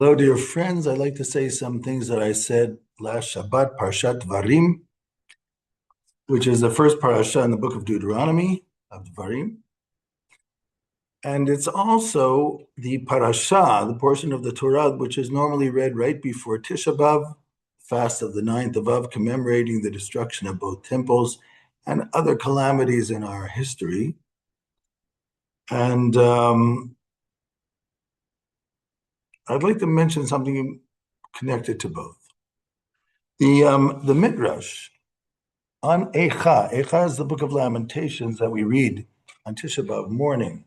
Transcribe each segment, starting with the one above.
Hello, dear friends. I'd like to say some things that I said last Shabbat, Parashat Devarim, which is the first parasha in the book of Deuteronomy, of Devarim. And it's also the parasha, the portion of the Torah, which is normally read right before Tisha B'Av, fast of the 9th of Av, commemorating the destruction of both temples and other calamities in our history. And I'd like to mention something connected to both. The Midrash on Eichah. Eichah is the book of Lamentations that we read on Tisha B'Av morning,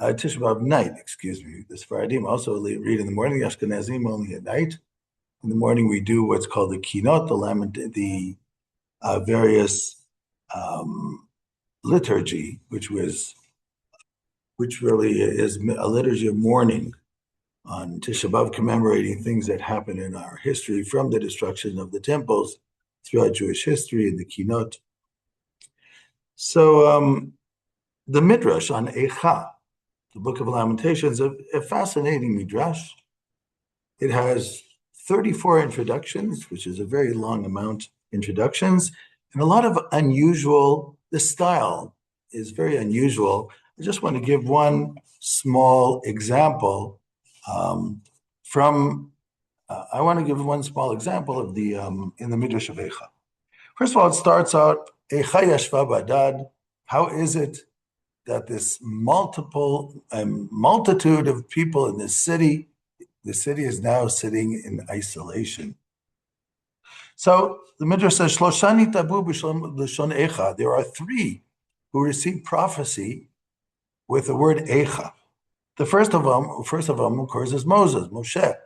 Tisha B'Av night, excuse me. The Sephardim also read in the morning, the Ashkenazim only at night. In the morning we do what's called the Kinot, the various liturgy, which really is a liturgy of mourning on Tisha B'Av, commemorating things that happened in our history from the destruction of the temples throughout Jewish history in the Kinot. So the Midrash on Eichah, the book of Lamentations, a fascinating Midrash. It has 34 introductions, which is a very long amount, introductions, and a lot of unusual, the style is very unusual. I just want to give one small example I want to give one small example of the in the Midrash of Eichah. First of all, it starts out, Eichah yashva badad. How is it that this multitude of people in this city, the city is now sitting in isolation? So the Midrash says, Shloshani tabu b'shon Eichah. There are three who received prophecy with the word Eichah. The first of them, of course, is Moshe,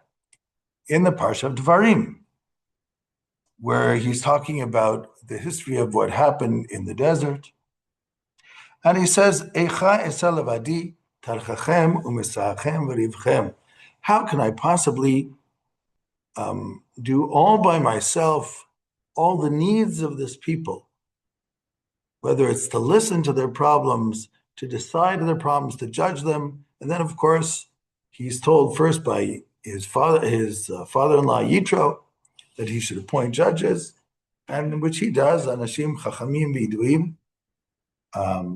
in the Parsha of Devarim, where he's talking about the history of what happened in the desert. And he says, Eicha esa levadi tarchachem u'misachem v'rivchem. How can I possibly do all by myself all the needs of this people, whether it's to listen to their problems, to decide on their problems, to judge them. And then, of course, he's told first by his father-in-law Yitro that he should appoint judges, and which he does, Anashim Chachamim V'Yiduim,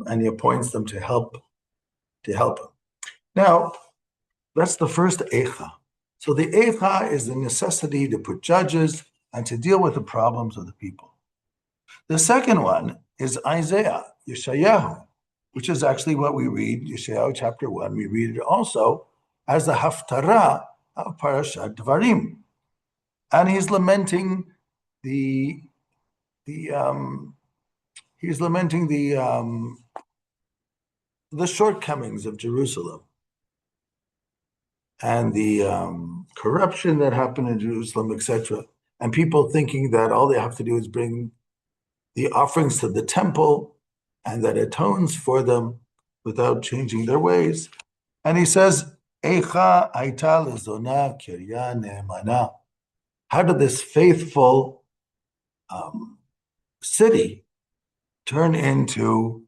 and he appoints them to help him. Now, that's the first Eichah. So the Eichah is the necessity to put judges and to deal with the problems of the people. The second one is Isaiah, Yeshayahu, which is actually what we read, Yeshayahu chapter 1. We read it also as the Haftarah of Parashat Devarim. And he's lamenting the shortcomings of Jerusalem and the corruption that happened in Jerusalem, etc. And people thinking that all they have to do is bring the offerings to the temple and that atones for them without changing their ways. And he says, Eicha aita lezona kirya ne'emana. How did this faithful city turn into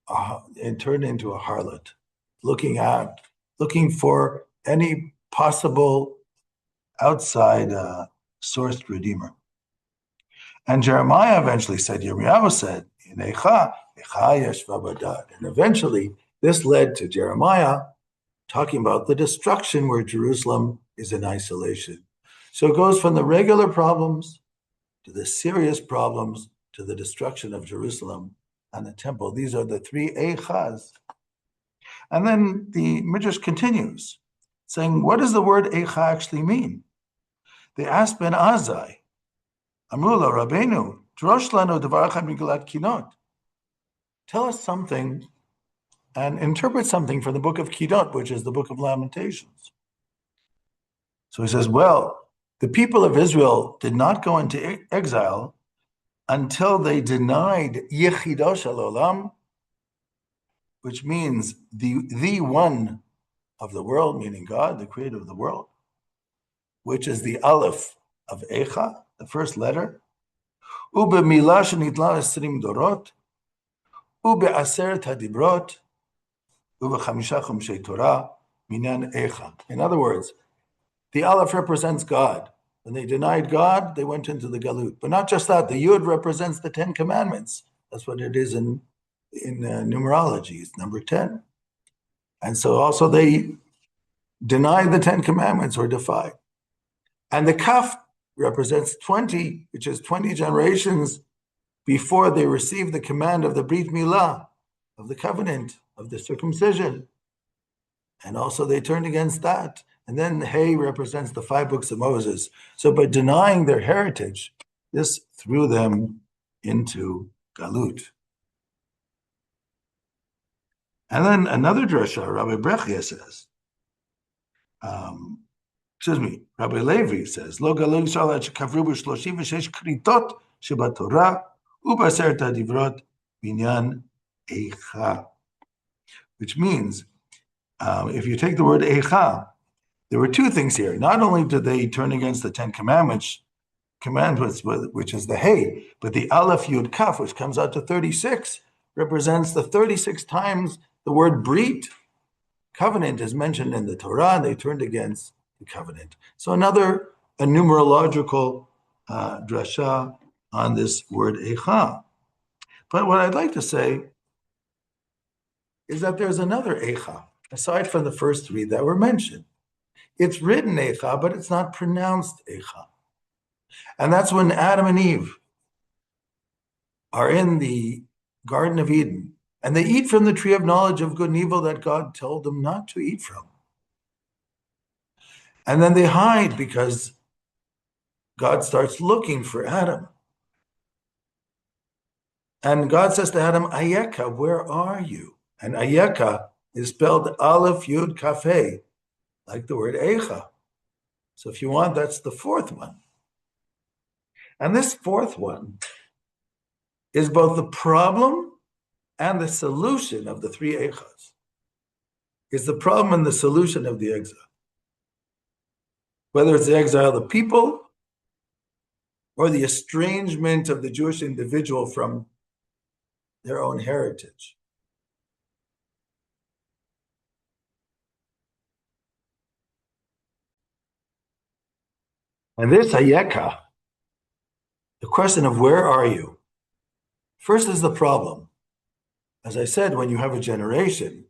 a harlot, looking for any possible outside sourced redeemer? And Jeremiah eventually said, Yirmiyahu said, in Eicha yashva badad. And eventually this led to Jeremiah talking about the destruction where Jerusalem is in isolation. So it goes from the regular problems to the serious problems to the destruction of Jerusalem and the temple. These are the three Eichas. And then the Midrash continues, saying, what does the word Eicha actually mean? They asked Ben Azai, Amrullah Rabbeinu, Drosh lanu devar echad migilat Kinot. Tell us something and interpret something from the book of Kinot, which is the book of Lamentations. So he says, well, the people of Israel did not go into exile until they denied Yechido Shel Olam, which means the one of the world, meaning God, the creator of the world, which is the Aleph of Eicha, the first letter. Ube milah shenitla esrim dorot, ube aseret hadibrot, ube chamisha chumshei Torah, minan Eicha. In other words, The Aleph represents God. When they denied God, they went into the Galut. But not just that, the Yud represents the 10 Commandments. That's what it is in numerology. It's number 10. And so also they denied the 10 Commandments or defied. And the Kaf represents 20, which is 20 generations before they received the command of the Brit Milah, of the covenant, of the circumcision. And also they turned against that. And then Hay represents the 5 books of Moses. So by denying their heritage, this threw them into Galut. And then another drasha, Rabbi Brechia says, Rabbi Levi says, Lo Galut Yisrael shekavru b'shloshim v'shesh kritot shebatorah u'baseret hadivrot binyan Eichah. Which means, if you take the word Eichah, there were 2 things here. Not only did they turn against the 10 commandments, which is the Hay, but the Aleph Yud Kaf, which comes out to 36, represents the 36 times the word Brit, covenant, is mentioned in the Torah, and they turned against the covenant. So a numerological drasha on this word Eichah. But what I'd like to say is that there's another Eichah, aside from the first 3 that were mentioned. It's written Eichah, but it's not pronounced Eichah. And that's when Adam and Eve are in the Garden of Eden, and they eat from the tree of knowledge of good and evil that God told them not to eat from. And then they hide because God starts looking for Adam. And God says to Adam, Eichah, where are you? And Eichah is spelled Aleph Yud Kaf Hey, like the word Eichah. So if you want, that's the 4th one. And this 4th one is both the problem and the solution of the 3 Eichahs. It's the problem and the solution of the exile. Whether it's the exile of the people or the estrangement of the Jewish individual from their own heritage. And this Eichah, the question of where are you? First is the problem. As I said, when you have a generation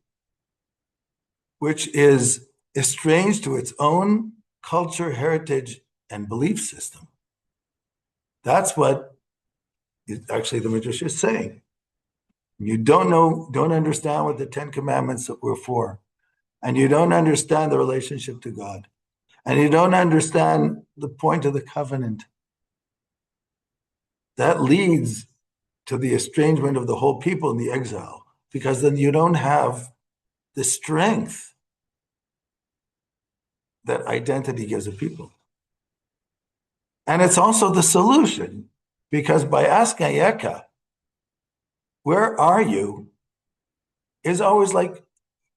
which is estranged to its own culture, heritage, and belief system, that's what actually the Midrash is saying. You don't understand what the 10 Commandments were for, and you don't understand the relationship to God, and you don't understand the point of the covenant. That leads to the estrangement of the whole people in the exile, because then you don't have the strength that identity gives a people. And it's also the solution, because by asking Eichah, where are you, is always like,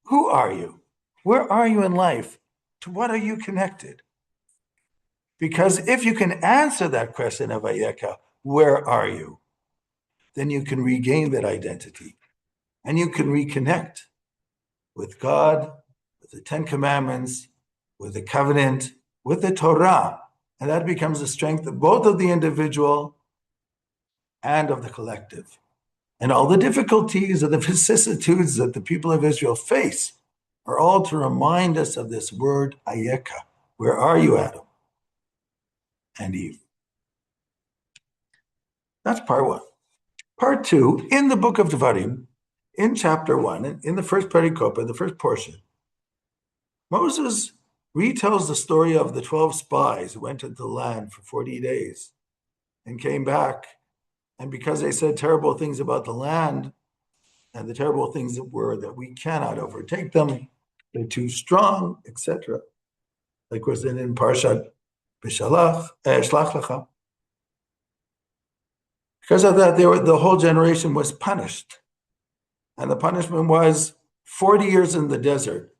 who are you? Where are you in life? To what are you connected? Because if you can answer that question of Eichah, where are you? Then you can regain that identity. And you can reconnect with God, with the 10 Commandments, with the covenant, with the Torah. And that becomes the strength of both of the individual and of the collective. And all the difficulties and the vicissitudes that the people of Israel face are all to remind us of this word, Eichah. Where are you, Adam and Eve? That's part 1. Part 2, in the book of Devarim, in chapter 1, in the first pericope, in the first portion, Moses retells the story of the 12 spies who went into the land for 40 days and came back. And because they said terrible things about the land, and the terrible things that were that we cannot overtake them, they're too strong, etc. Like was in Parashat Shlach Lecha. Because of that, the whole generation was punished. And the punishment was 40 years in the desert,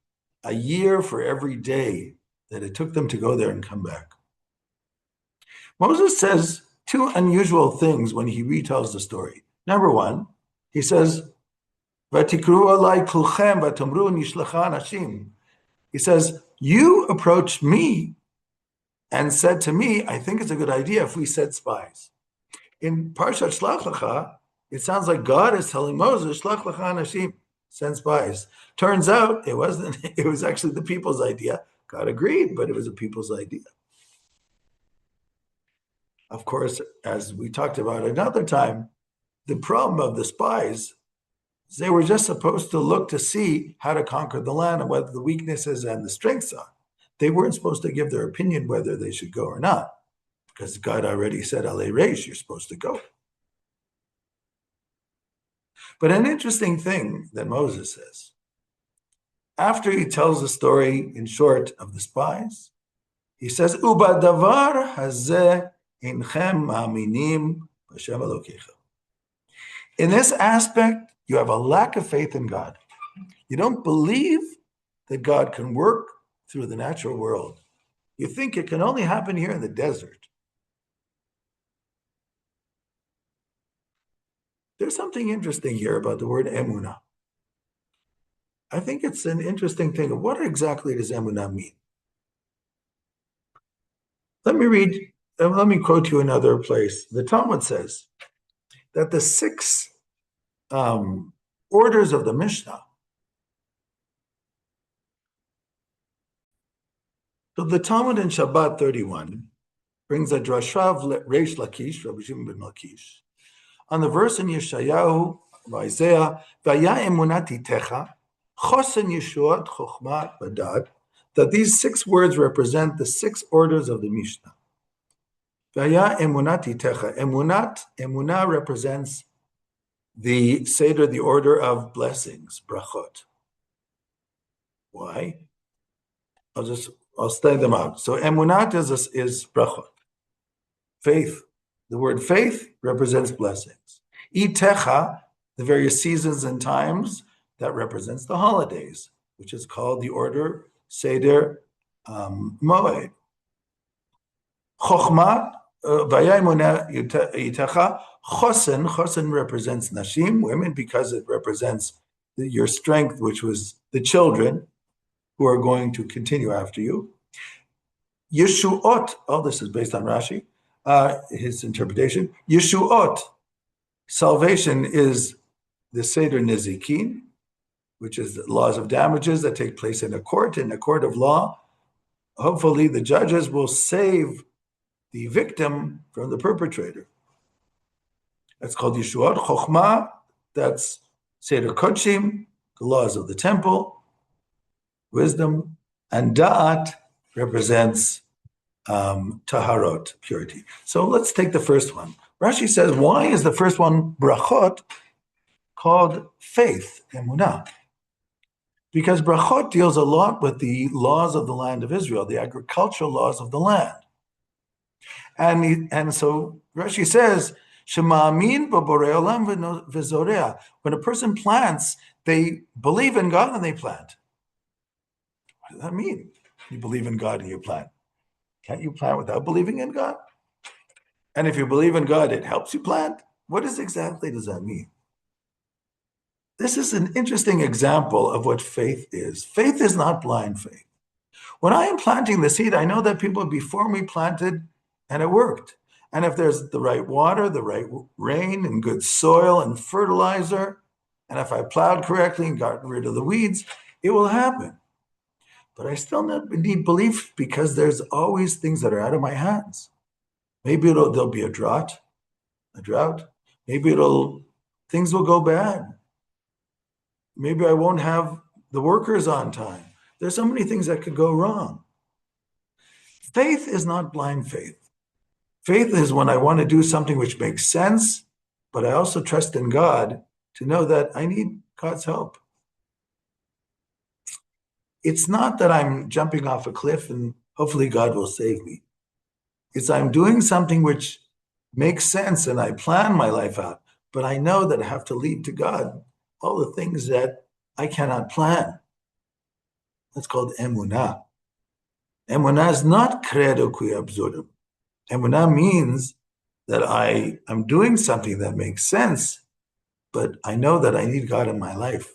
a year for every day that it took them to go there and come back. Moses says 2 unusual things when he retells the story. Number 1, he says, "Vatikru alai kulchem vatamru nishlacha anashim." He says, you approached me and said to me, I think it's a good idea if we send spies. In Parashat Shlach Lecha, it sounds like God is telling Moses, Shlach Lecha Anashim, send spies. Turns out it wasn't, it was actually the people's idea. God agreed, but it was a people's idea. Of course, as we talked about another time, the problem of the spies is they were just supposed to look to see how to conquer the land and what the weaknesses and the strengths are. They weren't supposed to give their opinion whether they should go or not, because God already said, Ale Reish, you're supposed to go. But an interesting thing that Moses says, after he tells the story in short of the spies, he says, Uba davar hazeh inchem ma'aminim b'Hashem Elokecha. In this aspect, you have a lack of faith in God. You don't believe that God can work through the natural world. You think it can only happen here in the desert. There's something interesting here about the word emunah. I think it's an interesting thing. What exactly does emunah mean? Let me quote you another place. The Talmud says that the 6 orders of the Mishnah. So the Talmud in Shabbat 31 brings a drasha of Reish Lakish, Rabbi Shimon ben Lakish, on the verse in Yeshayahu, Isaiah, Vaya emunati techa, chosen yeshuot chokhmah badad, that these 6 words represent the 6 orders of the Mishnah. Vaya emunati techa. Emunah represents the Seder, the order of blessings, brachot. Why? I'll study them out. So emunat is brachot, faith. The word faith represents blessings. Itecha, the various seasons and times, that represents the holidays, which is called the order Seder Moed. Chokhmah, Vaya emunah itecha. Chosen represents nashim, women, because it represents your strength, which was the children who are going to continue after you. Yeshuot, all this is based on Rashi, his interpretation. Yeshuot, salvation, is the Seder Nezikin, which is the laws of damages that take place in a court of law. Hopefully the judges will save the victim from the perpetrator. That's called Yeshuot. Chokhmah, that's Seder Kodshim, the laws of the temple, wisdom. And Da'at represents Taharot, purity. So let's take the first one. Rashi says, why is the first one, brachot, called faith, emunah? Because brachot deals a lot with the laws of the land of Israel, the agricultural laws of the land. And so Rashi says, Shema'amin b'borei olam v'zorea. When a person plants, they believe in God and they plant. What does that mean? You believe in God and you plant. Can't you plant without believing in God? And if you believe in God, it helps you plant? What exactly does that mean? This is an interesting example of what faith is. Faith is not blind faith. When I am planting the seed, I know that people before me planted and it worked. And if there's the right water, the right rain, and good soil and fertilizer, and if I plowed correctly and got rid of the weeds, it will happen. But I still need belief, because there's always things that are out of my hands. Maybe there'll be a drought. Maybe things will go bad. Maybe I won't have the workers on time. There's so many things that could go wrong. Faith is not blind faith. Faith is when I want to do something which makes sense, but I also trust in God to know that I need God's help. It's not that I'm jumping off a cliff and hopefully God will save me. It's I'm doing something which makes sense and I plan my life out, but I know that I have to leave to God all the things that I cannot plan. That's called emunah. Emunah is not credo qui absurdum. Emunah means that I am doing something that makes sense, but I know that I need God in my life.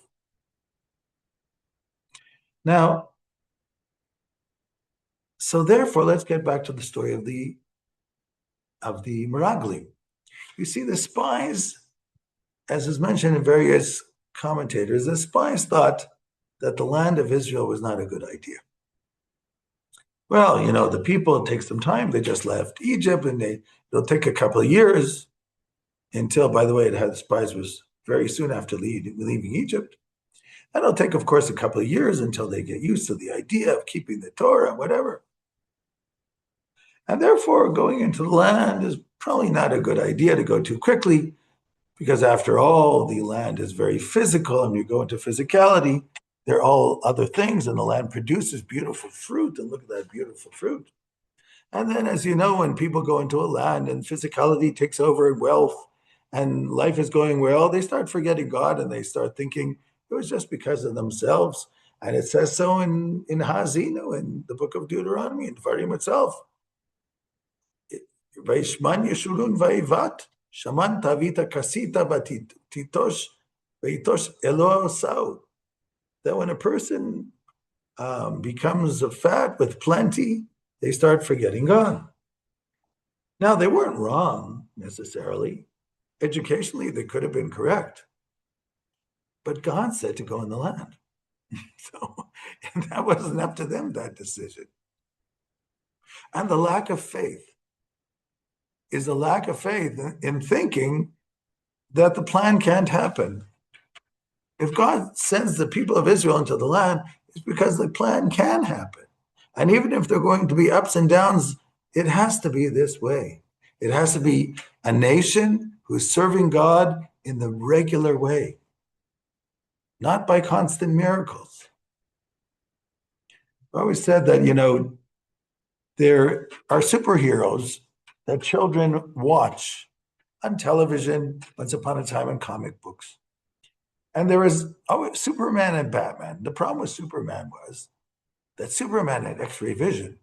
Now, So therefore, let's get back to the story of the Meraglim. You see, the spies, as is mentioned in various commentators, the spies thought that the land of Israel was not a good idea. Well, the people, it takes some time. They just left Egypt, and it'll take a couple of years until, by the way, the spies was very soon after leaving Egypt. And it'll take, of course, a couple of years until they get used to the idea of keeping the Torah, whatever. And therefore, going into the land is probably not a good idea to go too quickly, because after all, the land is very physical, and you go into physicality, there are all other things, and the land produces beautiful fruit, and look at that beautiful fruit. And then, as you know, when people go into a land and physicality takes over and wealth and life is going well, they start forgetting God, and they start thinking it was just because of themselves. And it says so in Hazinu, in the book of Deuteronomy, in Devarim itself. Vaishman Yeshurun Vaivat, Shaman Tavita Kasita Batitosh, Vaitosh Elo Sau. That when a person becomes fat with plenty, they start forgetting God. Now, they weren't wrong necessarily. Educationally, they could have been correct. But God said to go in the land. So and that wasn't up to them, that decision. And the lack of faith is a lack of faith in thinking that the plan can't happen. If God sends the people of Israel into the land, it's because the plan can happen. And even if there are going to be ups and downs, it has to be this way. It has to be a nation who's serving God in the regular way, not by constant miracles. I always said that, there are superheroes that children watch on television, once upon a time in comic books. And there was Superman and Batman. The problem with Superman was that Superman had X-ray vision,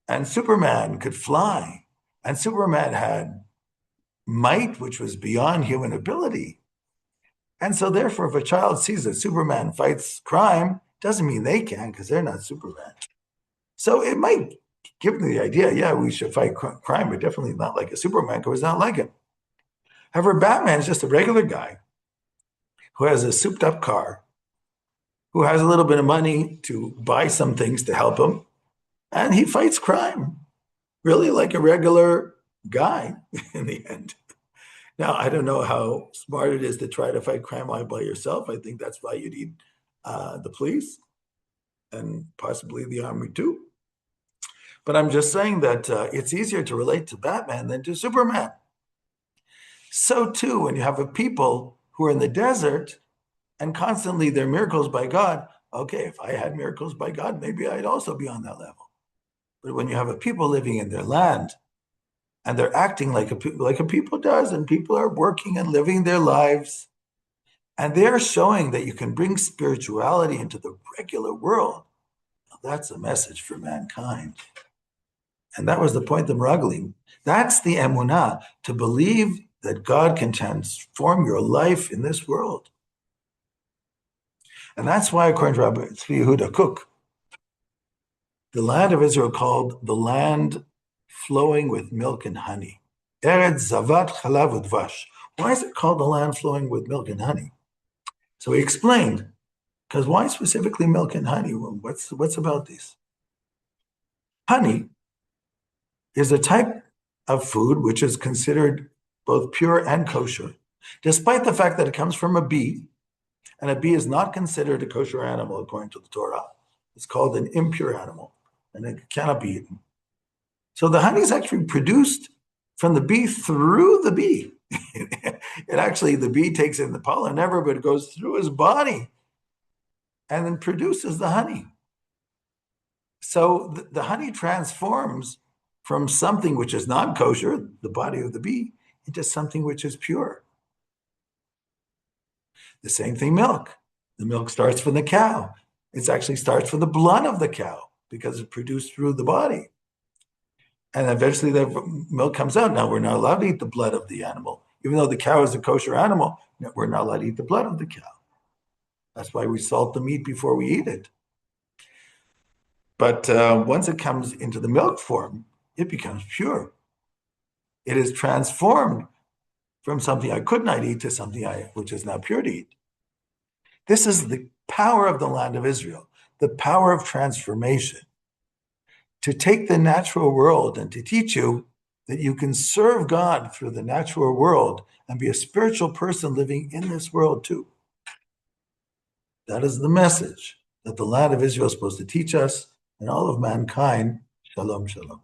and Superman could fly, and Superman had might, which was beyond human ability. And so therefore, if a child sees that Superman fights crime, doesn't mean they can, because they're not Superman. So it might give them the idea, yeah, we should fight crime, but definitely not like a Superman, because it's not like him. However, Batman is just a regular guy who has a souped up car, who has a little bit of money to buy some things to help him, and he fights crime, really like a regular guy in the end. Now, I don't know how smart it is to try to fight crime all by yourself. I think that's why you need the police and possibly the army too. But I'm just saying that it's easier to relate to Batman than to Superman. So too, when you have a people who are in the desert and constantly they're miracles by God, okay, if I had miracles by God, maybe I'd also be on that level. But when you have a people living in their land and they're acting like a people does, and people are working and living their lives, and they're showing that you can bring spirituality into the regular world, that's a message for mankind. And that was the point of Meraglim. That's the emunah, to believe that God can transform your life in this world. And that's why, according to Rabbi Tzvi Yehuda Kook, the land of Israel called the land flowing with milk and honey. Eretz Zavat Chalav Udvash. Why is it called the land flowing with milk and honey? So he explained, because why specifically milk and honey? Well, what's about this? Honey is a type of food which is considered both pure and kosher, despite the fact that it comes from a bee, and a bee is not considered a kosher animal according to the Torah. It's called an impure animal, and it cannot be eaten. So the honey is actually produced from the bee through the bee. The bee takes in the pollen, but it goes through his body and then produces the honey. So the honey transforms from something which is not kosher, the body of the bee, into something which is pure. The same thing, milk. The milk starts from the cow. It actually starts from the blood of the cow because it's produced through the body. And eventually the milk comes out. Now we're not allowed to eat the blood of the animal. Even though the cow is a kosher animal, we're not allowed to eat the blood of the cow. That's why we salt the meat before we eat it. But once it comes into the milk form, it becomes pure. It is transformed from something I could not eat to something which is now pure to eat. This is the power of the land of Israel, the power of transformation, to take the natural world and to teach you that you can serve God through the natural world and be a spiritual person living in this world too. That is the message that the land of Israel is supposed to teach us and all of mankind. Shalom, shalom.